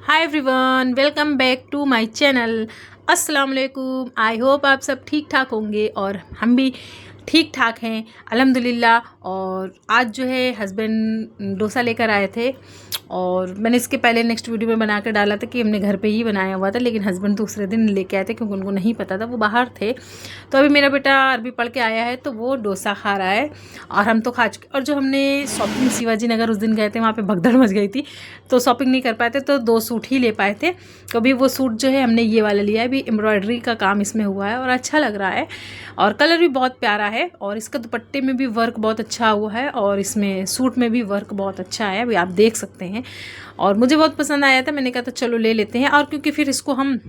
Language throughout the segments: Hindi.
Hi everyone, welcome back to my channel. अस्सलाम वालेकुम। आई होप आप सब ठीक ठाक होंगे और हम भी ठीक ठाक हैं अल्हम्दुलिल्लाह। और आज जो है हस्बैंड डोसा लेकर आए थे और मैंने इसके पहले नेक्स्ट वीडियो में बना कर डाला था कि हमने घर पे ही बनाया हुआ था, लेकिन हस्बैंड दूसरे दिन लेके आए थे क्योंकि उनको नहीं पता था, वो बाहर थे। तो अभी मेरा बेटा अरबी पढ़ के आया है तो वो डोसा खा रहा है और हम तो खा चुके। और जो हमने शॉपिंग शिवाजी नगर उस दिन गए थे वहाँ पे भगदड़ मच गई थी तो शॉपिंग नहीं कर पाए थे, तो 2 सूट ही ले पाए थे। तो अभी वो सूट जो है हमने ये वाला लिया है, अभी एम्ब्रॉयडरी का काम इसमें हुआ है और अच्छा लग रहा है और कलर भी बहुत प्यारा है और इसका दुपट्टे में भी वर्क बहुत अच्छा हुआ है और इसमें सूट में भी वर्क बहुत अच्छा है, अभी आप देख सकते हैं। और मुझे बहुत पसंद आया था, मैंने कहा था चलो ले लेते हैं। और क्योंकि फिर इसको हम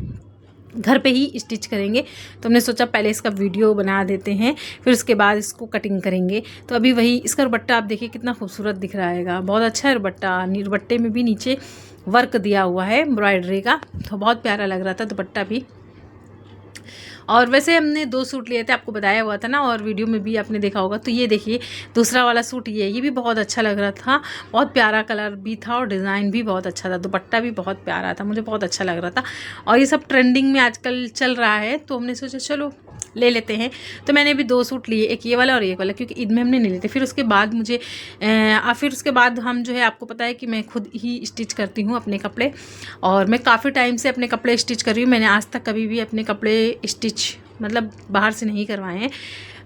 घर पे ही स्टिच करेंगे तो हमने सोचा पहले इसका वीडियो बना देते हैं, फिर उसके बाद इसको कटिंग करेंगे। तो अभी वही इसका दुपट्टा आप देखिए कितना खूबसूरत दिख रहा है, बहुत अच्छा है दुपट्टा। दुपट्टे में भी नीचे वर्क दिया हुआ है एम्ब्रॉयडरी का, तो बहुत प्यारा लग रहा था दुपट्टा भी। और वैसे हमने 2 सूट लिए थे, आपको बताया हुआ था ना, और वीडियो में भी आपने देखा होगा। तो ये देखिए दूसरा वाला सूट ये भी बहुत अच्छा लग रहा था, बहुत प्यारा कलर भी था और डिज़ाइन भी बहुत अच्छा था, दुपट्टा भी बहुत प्यारा था, मुझे बहुत अच्छा लग रहा था। और ये सब ट्रेंडिंग में आजकल चल रहा है तो हमने सोचा चलो ले लेते हैं। तो मैंने भी 2 सूट लिए, एक ये वाला और एक वाला, क्योंकि ईद में हमने नहीं लेते। फिर उसके बाद मुझे फिर उसके बाद हम जो है, आपको पता है कि मैं खुद ही स्टिच करती हूँ अपने कपड़े और मैं काफ़ी टाइम से अपने कपड़े स्टिच कर रही हूँ। मैंने आज तक कभी भी अपने कपड़े स्टिच मतलब बाहर से नहीं करवाए हैं।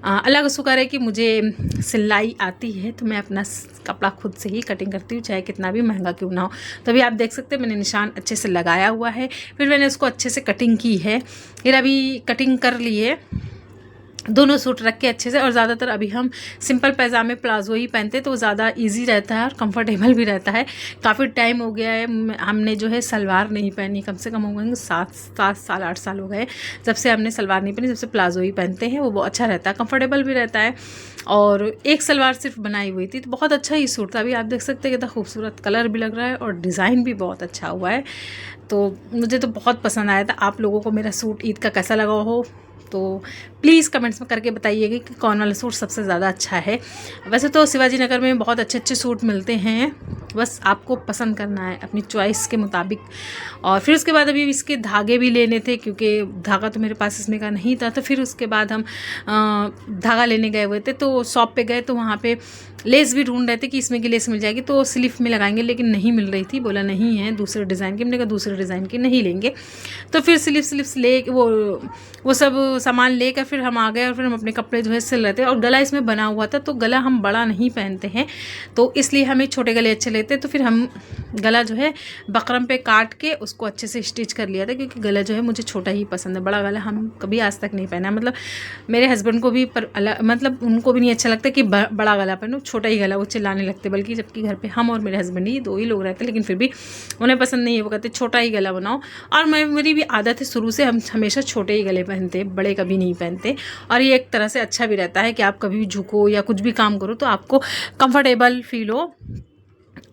अल्लाह का शुक्र है कि मुझे सिलाई आती है तो मैं अपना कपड़ा खुद से ही कटिंग करती हूँ, चाहे कितना भी महंगा क्यों ना हो। तभी आप देख सकते हैं मैंने निशान अच्छे से लगाया हुआ है, फिर मैंने उसको अच्छे से कटिंग की है। फिर अभी कटिंग कर ली है दोनों सूट रख के अच्छे से। और ज़्यादातर अभी हम सिंपल पैजामे प्लाजो ही पहनते हैं तो ज़्यादा इजी रहता है और कंफर्टेबल भी रहता है। काफ़ी टाइम हो गया है हमने जो है सलवार नहीं पहनी, कम से कम हो गए 7 साल 8 साल हो गए जब से हमने सलवार नहीं पहनी, जब से प्लाजो ही पहनते हैं। वो बहुत अच्छा रहता है, कंफर्टेबल भी रहता है। और एक सलवार सिर्फ बनाई हुई थी तो बहुत अच्छा ही सूट था। अभी आप देख सकते हैं कितना खूबसूरत कलर भी लग रहा है और डिज़ाइन भी बहुत अच्छा हुआ है, तो मुझे तो बहुत पसंद आया था। आप लोगों को मेरा सूट ईद का कैसा लगा हो तो प्लीज़ कमेंट्स में करके बताइएगा कि कौन वाला सूट सबसे ज़्यादा अच्छा है। वैसे तो शिवाजी नगर में बहुत अच्छे अच्छे सूट मिलते हैं, बस आपको पसंद करना है अपनी चॉइस के मुताबिक। और फिर उसके बाद अभी इसके धागे भी लेने थे क्योंकि धागा तो मेरे पास इसमें का नहीं था। तो फिर उसके बाद हम धागा लेने गए हुए थे, तो शॉप पे गए तो वहाँ पे लेस भी ढूंढ रहे थे कि इसमें की लेस मिल जाएगी तो स्लीव में लगाएंगे, लेकिन नहीं मिल रही थी। बोला नहीं है दूसरे डिज़ाइन की, हमने कहा दूसरे डिज़ाइन की नहीं लेंगे। तो फिर स्लीव्स ले वो सब सामान लेकर फिर हम आ गए और फिर हम अपने कपड़े जो है सिल रहे थे। और गला इसमें बना हुआ था तो गला हम बड़ा नहीं पहनते हैं तो इसलिए हमें छोटे गले अच्छे लगते। तो फिर हम गला जो है बकरम पे काट के उसको अच्छे से स्टिच कर लिया था, क्योंकि गला जो है मुझे छोटा ही पसंद है, बड़ा गला हम कभी आज तक नहीं पहना। मतलब मेरे हस्बैंड को भी मतलब उनको भी नहीं अच्छा लगता कि बड़ा गला पहनो, छोटा ही गला वो चिल्लाने लगते। बल्कि जबकि घर पे हम और मेरे हस्बैंड ही 2 ही लोग रहते, लेकिन फिर भी उन्हें पसंद नहीं है, वो कहते छोटा ही गला बनाओ। और मेरी भी आदत है शुरू से, हम हमेशा छोटे ही गले पहनते, बड़े कभी नहीं पहनते। और ये एक तरह से अच्छा भी रहता है कि आप कभी भी झुको या कुछ भी काम करो तो आपको कंफर्टेबल फील हो,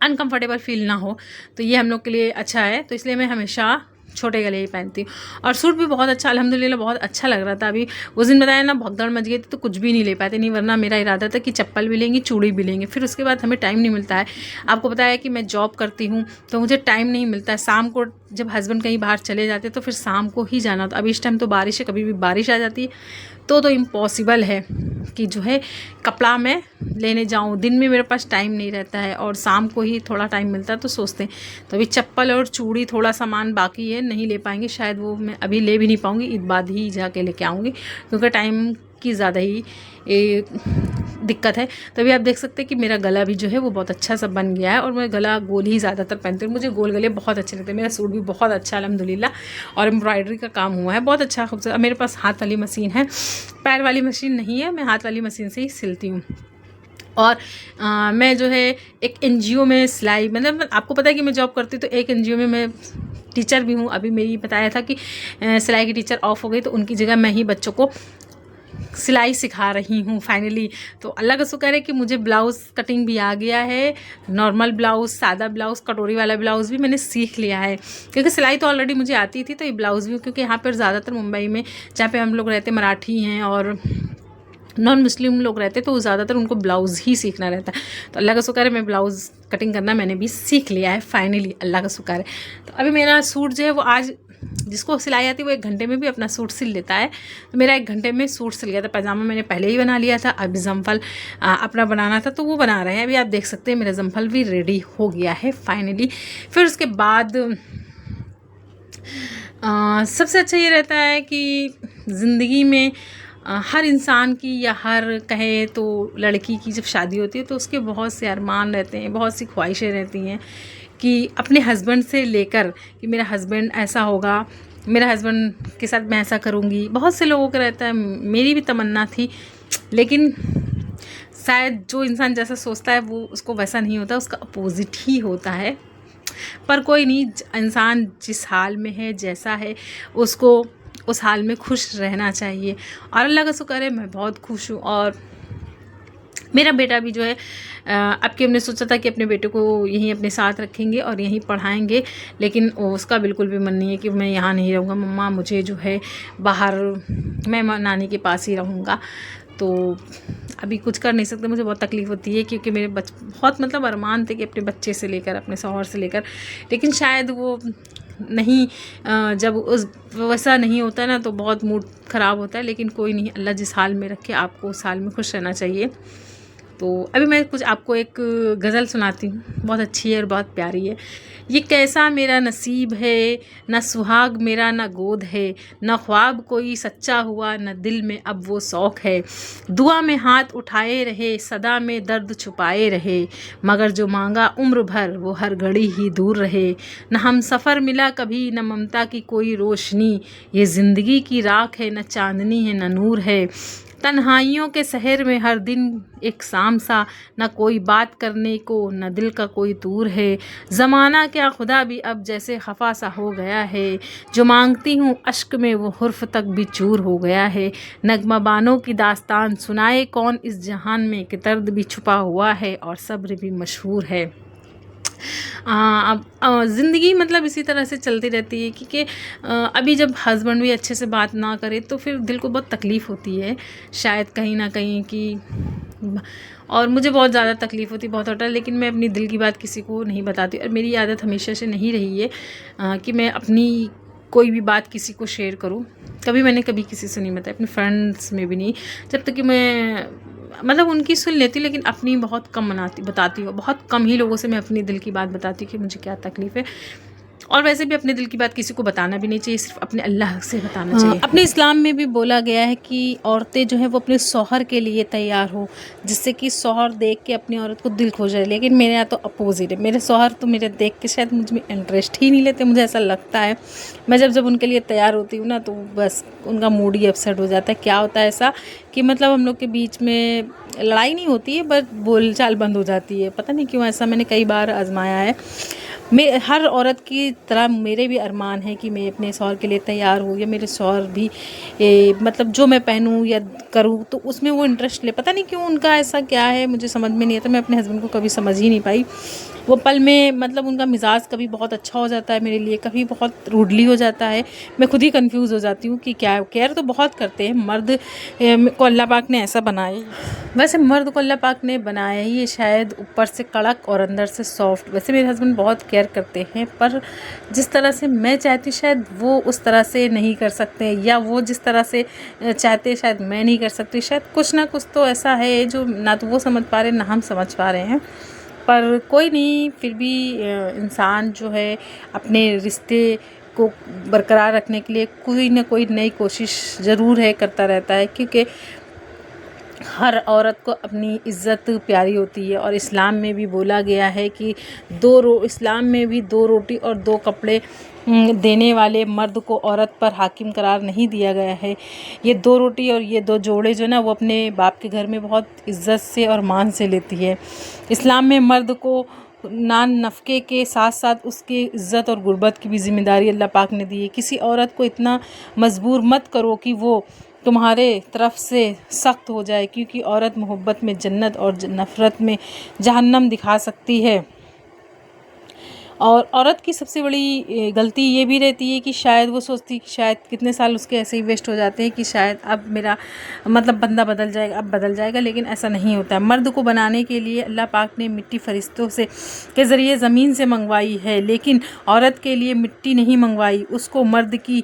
अनकंफर्टेबल फील ना हो। तो ये हम लोग के लिए अच्छा है, तो इसलिए मैं हमेशा छोटे गले ही पहनती हूँ। और सूट भी बहुत अच्छा अल्हम्दुलिल्लाह बहुत अच्छा लग रहा था। अभी उस दिन बताया ना भगदड़ मच गई थी तो कुछ भी नहीं ले पाते, नहीं वरना मेरा इरादा था कि चप्पल भी लेंगे चूड़ी भी लेंगे। फिर उसके बाद हमें टाइम नहीं मिलता है, आपको बताया कि मैं जॉब करती हूँ तो मुझे टाइम नहीं मिलता है। शाम को जब हस्बैंड कहीं बाहर चले जाते तो फिर शाम को ही जाना। तो अभी इस टाइम तो बारिश है, कभी भी बारिश आ जाती है तो इम्पॉसिबल है कि जो है कपड़ा मैं लेने जाऊँ। दिन में मेरे पास टाइम नहीं रहता है और शाम को ही थोड़ा टाइम मिलता है तो सोचते हैं। तो अभी चप्पल और चूड़ी थोड़ा सामान बाकी है, नहीं ले पाएंगे शायद, वो मैं अभी ले भी नहीं पाऊँगी, ईद बाद ही जाके लेके आऊँगी क्योंकि टाइम की ज़्यादा ही दिक्कत है। तो अभी आप देख सकते हैं कि मेरा गला भी जो है वो बहुत अच्छा सा बन गया है और मैं गला गोल ही ज़्यादातर पहनती हूँ, मुझे गोल गले बहुत अच्छे लगते हैं। मेरा सूट भी बहुत अच्छा अल्हम्दुलिल्लाह और एम्ब्रॉयडरी का काम हुआ है बहुत अच्छा खूबसूरत। मेरे पास हाथ वाली मशीन है, पैर वाली मशीन नहीं है, मैं हाथ वाली मशीन से ही सिलती हूँ। और मैं जो है एक एनजीओ में सिलाई, मतलब आपको पता है कि मैं जॉब करती हूँ तो एक एनजीओ में मैं टीचर भी हूँ। अभी मेरी बताया था कि सिलाई की टीचर ऑफ हो गई तो उनकी जगह मैं ही बच्चों को सिलाई सिखा रही हूँ फाइनली। तो अल्लाह का शुक्र है कि मुझे ब्लाउज़ कटिंग भी आ गया है, नॉर्मल ब्लाउज़, सादा ब्लाउज़, कटोरी वाला ब्लाउज़ भी मैंने सीख लिया है, क्योंकि सिलाई तो ऑलरेडी मुझे आती थी। तो ये ब्लाउज़ भी, क्योंकि यहाँ पर ज़्यादातर मुंबई में जहाँ पे हम लोग रहते मराठी हैं और नॉन मुस्लिम लोग रहते तो ज़्यादातर उनको ब्लाउज़ ही सीखना रहता है। तो अल्लाह का शुक्र है मैं ब्लाउज़ कटिंग करना मैंने भी सीख लिया है फाइनली, अल्लाह का शुक्र है। तो अभी मेरा सूट जो है वो आज, जिसको सिलाई आती है वो 1 घंटे में भी अपना सूट सिल लेता है। तो मेरा 1 घंटे में सूट सिल गया था। पैजामा मैंने पहले ही बना लिया था, अभी जमफल अपना बनाना था तो वो बना रहे हैं। अभी आप देख सकते हैं मेरा जमफल भी रेडी हो गया है फाइनली। फिर उसके बाद सबसे अच्छा ये रहता है कि ज़िंदगी में हर इंसान की या हर कहे तो लड़की की जब शादी होती है तो उसके बहुत से अरमान रहते हैं, बहुत सी ख्वाहिशें रहती हैं कि अपने हस्बैंड से लेकर कि मेरा हस्बैंड ऐसा होगा, मेरा हस्बैंड के साथ मैं ऐसा करूँगी। बहुत से लोगों का रहता है, मेरी भी तमन्ना थी, लेकिन शायद जो इंसान जैसा सोचता है वो उसको वैसा नहीं होता, उसका अपोजिट ही होता है। पर कोई नहीं, इंसान जिस हाल में है, जैसा है, उसको उस हाल में खुश रहना चाहिए। और अल्लाह का शुक्र है मैं बहुत खुश हूँ। और मेरा बेटा भी जो है अब कि हमने सोचा था कि अपने बेटे को यहीं अपने साथ रखेंगे और यहीं पढ़ाएंगे, लेकिन उसका बिल्कुल भी मन नहीं है कि मैं यहाँ नहीं रहूँगा, मम्मा मुझे जो है बाहर, मैं नानी के पास ही रहूँगा। तो अभी कुछ कर नहीं सकते, मुझे बहुत तकलीफ़ होती है क्योंकि मेरे बहुत मतलब अरमान थे कि अपने बच्चे से लेकर, अपने शौहर से लेकर, लेकिन शायद वो नहीं, जब उस वैसा नहीं होता है ना तो बहुत मूड ख़राब होता है। लेकिन कोई नहीं, अल्लाह जिस हाल में रखे आपको उस हाल में खुश रहना चाहिए। तो अभी मैं कुछ आपको एक गज़ल सुनाती हूँ, बहुत अच्छी है और बहुत प्यारी है। ये कैसा मेरा नसीब है, न सुहाग मेरा न गोद है, न ख्वाब कोई सच्चा हुआ, न दिल में अब वो शौक़ है। दुआ में हाथ उठाए रहे, सदा में दर्द छुपाए रहे, मगर जो मांगा उम्र भर वो हर घड़ी ही दूर रहे। न हम सफ़र मिला कभी, न ममता की कोई रोशनी, ये ज़िंदगी की राख है, न चांदनी है न नूर है। तन्हाइयों के शहर में हर दिन एक शाम सा, न कोई बात करने को न दिल का कोई तूर है। ज़माना क्या खुदा भी अब जैसे खफा सा हो गया है, जो मांगती हूँ अश्क में वो हुर्फ तक भी चूर हो गया है। नगमा बानों की दास्तान सुनाए कौन इस जहान में, कि दर्द भी छुपा हुआ है और सब्र भी मशहूर है। अब ज़िंदगी मतलब इसी तरह से चलती रहती है क्योंकि अभी जब हस्बैंड भी अच्छे से बात ना करे तो फिर दिल को बहुत तकलीफ़ होती है शायद कहीं ना कहीं कि, और मुझे बहुत ज़्यादा तकलीफ़ होती, बहुत होता है, लेकिन मैं अपनी दिल की बात किसी को नहीं बताती। और मेरी आदत हमेशा से नहीं रही है कि मैं अपनी कोई भी बात किसी को शेयर करूं। मैंने कभी किसी से नहीं बताया, अपने फ्रेंड्स में भी नहीं, जब तक कि मैं मतलब उनकी सुन लेती, लेकिन अपनी बहुत कम बताती हूँ। बहुत कम ही लोगों से मैं अपनी दिल की बात बताती हूँ कि मुझे क्या तकलीफ़ है। और वैसे भी अपने दिल की बात किसी को बताना भी नहीं चाहिए, सिर्फ अपने अल्लाह से बताना चाहिए। अपने इस्लाम में भी बोला गया है कि औरतें जो है वो अपने शौहर के लिए तैयार हो, जिससे कि शौहर देख के अपनी औरत को दिल खो जाए। लेकिन मेरे यहाँ तो अपोजिट है, मेरे शौहर तो मेरे देख के शायद मुझ में इंटरेस्ट ही नहीं लेते। मुझे ऐसा लगता है मैं जब उनके लिए तैयार होती हूँ ना तो बस उनका मूड ही अपसेट हो जाता है। क्या होता है ऐसा कि मतलब हम लोग के बीच में लड़ाई नहीं होती है, बस बोलचाल बंद हो जाती है। पता नहीं क्यों, ऐसा मैंने कई बार आजमाया है। मैं हर औरत की तरह मेरे भी अरमान है कि मैं अपने शौहर के लिए तैयार हूँ, या मेरे शौहर भी मतलब जो मैं पहनूँ या करूँ तो उसमें वो इंटरेस्ट ले। पता नहीं क्यों उनका ऐसा क्या है, मुझे समझ में नहीं आता। मैं अपने हस्बैंड को कभी समझ ही नहीं पाई। वो पल में मतलब उनका मिजाज कभी बहुत अच्छा हो जाता है मेरे लिए, कभी बहुत रूडली हो जाता है। मैं खुद ही कंफ्यूज हो जाती हूँ कि क्या। केयर तो बहुत करते हैं, मर्द को अल्लाह पाक ने ऐसा बनाया। वैसे मर्द को अल्लाह पाक ने बनाया ही है शायद ऊपर से कड़क और अंदर से सॉफ्ट। वैसे मेरे हस्बैंड बहुत केयर करते हैं, पर जिस तरह से मैं चाहती शायद वो उस तरह से नहीं कर सकते, या वो जिस तरह से चाहते शायद मैं नहीं कर सकती। शायद कुछ ना कुछ तो ऐसा है जो ना तो वो समझ पा रहे ना हम समझ पा रहे हैं। पर कोई नहीं, फिर भी इंसान जो है अपने रिश्ते को बरकरार रखने के लिए कोई ना कोई नई कोशिश ज़रूर है करता रहता है, क्योंकि हर औरत को अपनी इज़्ज़त प्यारी होती है। और इस्लाम में भी बोला गया है कि इस्लाम में भी 2 रोटी और 2 कपड़े देने वाले मर्द को औरत पर हाकिम करार नहीं दिया गया है। ये 2 रोटी और ये 2 जोड़े जो ना वो अपने बाप के घर में बहुत इज़्ज़त से और मान से लेती है। इस्लाम में मर्द को नान नफ़के के साथ साथ उसके इज़्ज़त और गुर्बत की भी ज़िम्मेदारी अल्लाह पाक ने दी है। किसी औरत को इतना मजबूर मत करो कि वो तुम्हारे तरफ से सख्त हो जाए, क्योंकि औरत मोहब्बत में जन्नत और नफ़रत में जहन्नम दिखा सकती है। और औरत की सबसे बड़ी गलती ये भी रहती है कि शायद वो सोचती है कि शायद कितने साल उसके ऐसे ही वेस्ट हो जाते हैं कि शायद अब मेरा मतलब बंदा बदल जाएगा, अब बदल जाएगा, लेकिन ऐसा नहीं होता है। मर्द को बनाने के लिए अल्लाह पाक ने मिट्टी फरिश्तों से के ज़रिए ज़मीन से मंगवाई है, लेकिन औरत के लिए मिट्टी नहीं मंगवाई, उसको मर्द की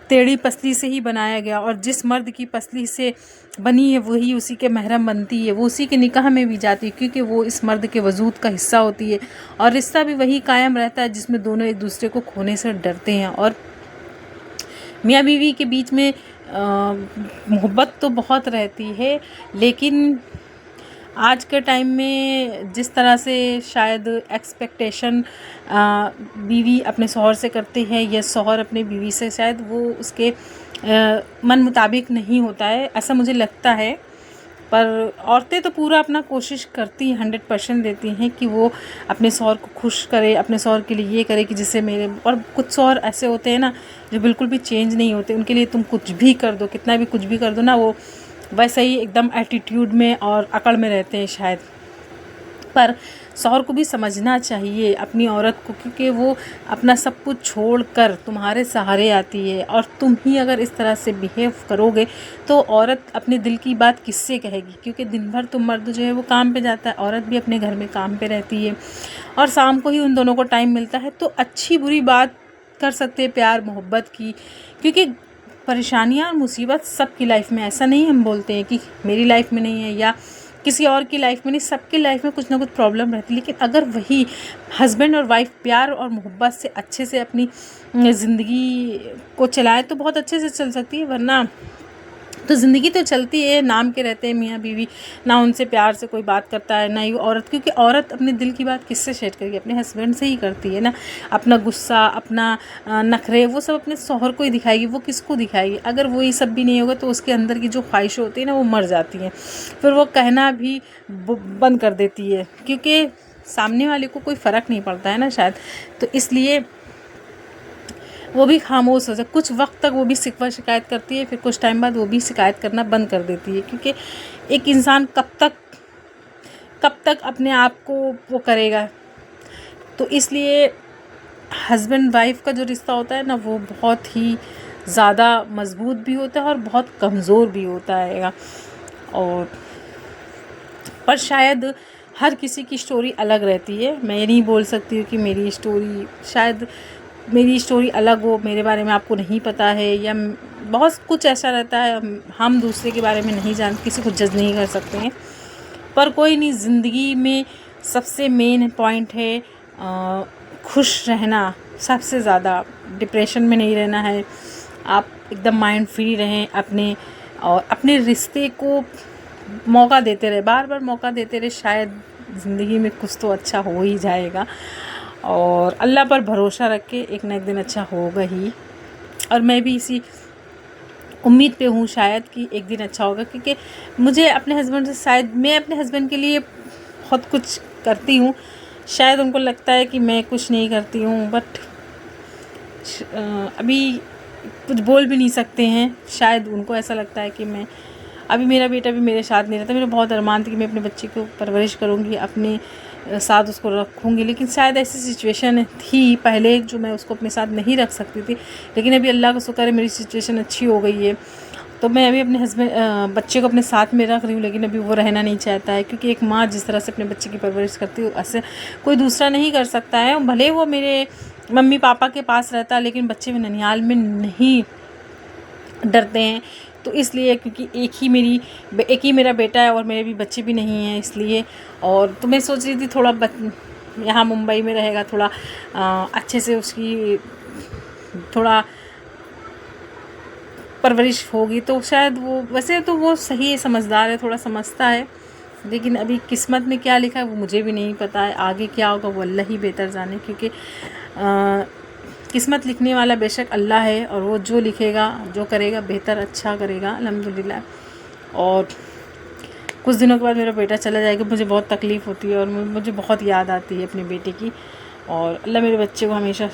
टेढ़ी पसली से ही बनाया गया। और जिस मर्द की पसली से बनी है वही उसी के महरम बनती है, वो उसी के निकाह में भी जाती है, क्योंकि वो इस मर्द के वजूद का हिस्सा होती है। और रिश्ता भी वही कायम रहता है जिसमें दोनों एक दूसरे को खोने से डरते हैं। और मियाँ बीवी के बीच में मोहब्बत तो बहुत रहती है, लेकिन आज के टाइम में जिस तरह से शायद एक्सपेक्टेशन बीवी अपने शौहर से करते हैं या शौहर अपने बीवी से, शायद वो उसके मन मुताबिक नहीं होता है, ऐसा मुझे लगता है। पर औरतें तो पूरा अपना कोशिश करती हैं, 100% देती हैं कि वो अपने शौहर को खुश करे, अपने शौहर के लिए ये करे कि जिससे मेरे। और कुछ शौहर ऐसे होते हैं ना जो बिल्कुल भी चेंज नहीं होते, उनके लिए तुम कुछ भी कर दो, कितना भी कुछ भी कर दो ना, वो वैसे ही एकदम एटीट्यूड में और अकड़ में रहते हैं शायद। पर शौहर को भी समझना चाहिए अपनी औरत को, क्योंकि वो अपना सब कुछ छोड़कर तुम्हारे सहारे आती है। और तुम ही अगर इस तरह से बिहेव करोगे तो औरत अपने दिल की बात किससे कहेगी, क्योंकि दिन भर तुम मर्द जो है वो काम पे जाता है, औरत भी अपने घर में काम पे रहती है, और शाम को ही उन दोनों को टाइम मिलता है। तो अच्छी बुरी बात कर सकते हैं, प्यार मोहब्बत की, क्योंकि परेशानियाँ और मुसीबत सबकी लाइफ में, ऐसा नहीं हम बोलते हैं कि मेरी लाइफ में नहीं है या किसी और की लाइफ में नहीं, सबकी लाइफ में कुछ ना कुछ प्रॉब्लम रहती है। लेकिन अगर वही हस्बैंड और वाइफ प्यार और मोहब्बत से अच्छे से अपनी ज़िंदगी को चलाए तो बहुत अच्छे से चल सकती है। वरना तो ज़िंदगी तो चलती है, नाम के रहते हैं मियाँ बीवी, ना उनसे प्यार से कोई बात करता है ना ही औरत, क्योंकि औरत अपने दिल की बात किससे शेयर करेगी, अपने हस्बैंड से ही करती है ना। अपना गुस्सा, अपना नखरे, वो सब अपने शौहर को ही दिखाएगी, वो किसको दिखाएगी। अगर वो ये सब भी नहीं होगा तो उसके अंदर की जो ख्वाहिशें होती है ना वो मर जाती हैं, फिर वो कहना भी बंद कर देती है, क्योंकि सामने वाले को कोई फ़र्क नहीं पड़ता है ना शायद। तो इसलिए वो भी खामोश हो जाए, कुछ वक्त तक वो भी शिकवा शिकायत करती है, फिर कुछ टाइम बाद वो भी शिकायत करना बंद कर देती है, क्योंकि एक इंसान कब तक अपने आप को वो करेगा। तो इसलिए हस्बैंड वाइफ का जो रिश्ता होता है ना वो बहुत ही ज़्यादा मजबूत भी होता है और बहुत कमज़ोर भी होता है। और पर शायद हर किसी की स्टोरी अलग रहती है। मैं ये नहीं बोल सकती हूँ कि मेरी स्टोरी अलग हो, मेरे बारे में आपको नहीं पता है, या बहुत कुछ ऐसा रहता है, हम दूसरे के बारे में नहीं जानते, किसी को जज नहीं कर सकते हैं। पर कोई नहीं, ज़िंदगी में सबसे मेन पॉइंट है खुश रहना, सबसे ज़्यादा डिप्रेशन में नहीं रहना है। आप एकदम माइंड फ्री रहें अपने रिश्ते को मौका देते रहे, बार बार मौका देते रहे, शायद ज़िंदगी में कुछ तो अच्छा हो ही जाएगा। और अल्लाह पर भरोसा रख के एक ना एक दिन अच्छा होगा ही। और मैं भी इसी उम्मीद पे हूँ शायद कि एक दिन अच्छा होगा, क्योंकि मुझे अपने हस्बैंड से, शायद मैं अपने हस्बैंड के लिए बहुत कुछ करती हूँ, शायद उनको लगता है कि मैं कुछ नहीं करती हूँ, बट अभी कुछ बोल भी नहीं सकते हैं। शायद उनको ऐसा लगता है कि मैं, अभी मेरा बेटा भी मेरे साथ नहीं रहता, मेरा बहुत अरमान था कि मैं अपने बच्चे को परवरिश करूँगी, अपने साथ उसको रखूँगी, लेकिन शायद ऐसी सिचुएशन थी पहले जो मैं उसको अपने साथ नहीं रख सकती थी। लेकिन अभी अल्लाह का शुक्र है मेरी सिचुएशन अच्छी हो गई है, तो मैं अभी अपने बच्चे को अपने साथ में रख रही हूँ। लेकिन अभी वो रहना नहीं चाहता है, क्योंकि एक माँ जिस तरह से अपने बच्चे की परवरिश करती है ऐसे कोई दूसरा नहीं कर सकता है। भले वो मेरे मम्मी पापा के पास रहता है, लेकिन बच्चे में ननिहाल में नहीं डरते हैं। तो इसलिए, क्योंकि एक ही मेरा बेटा है और मेरे भी बच्चे भी नहीं हैं, इसलिए। और तो मैं सोच रही थी थोड़ा यहाँ मुंबई में रहेगा, थोड़ा अच्छे से उसकी थोड़ा परवरिश होगी तो शायद वो, वैसे तो वो सही है, समझदार है, थोड़ा समझता है, लेकिन अभी किस्मत में क्या लिखा है वो मुझे भी नहीं पता है। आगे क्या होगा वो अल्लाह ही बेहतर जाने, क्योंकि किस्मत लिखने वाला बेशक अल्लाह है, और वो जो लिखेगा, जो करेगा बेहतर अच्छा करेगा, अल्हम्दुलिल्लाह। और कुछ दिनों के बाद मेरा बेटा चला जाएगा, मुझे बहुत तकलीफ़ होती है और मुझे बहुत याद आती है अपने बेटे की। और अल्लाह मेरे बच्चे को हमेशा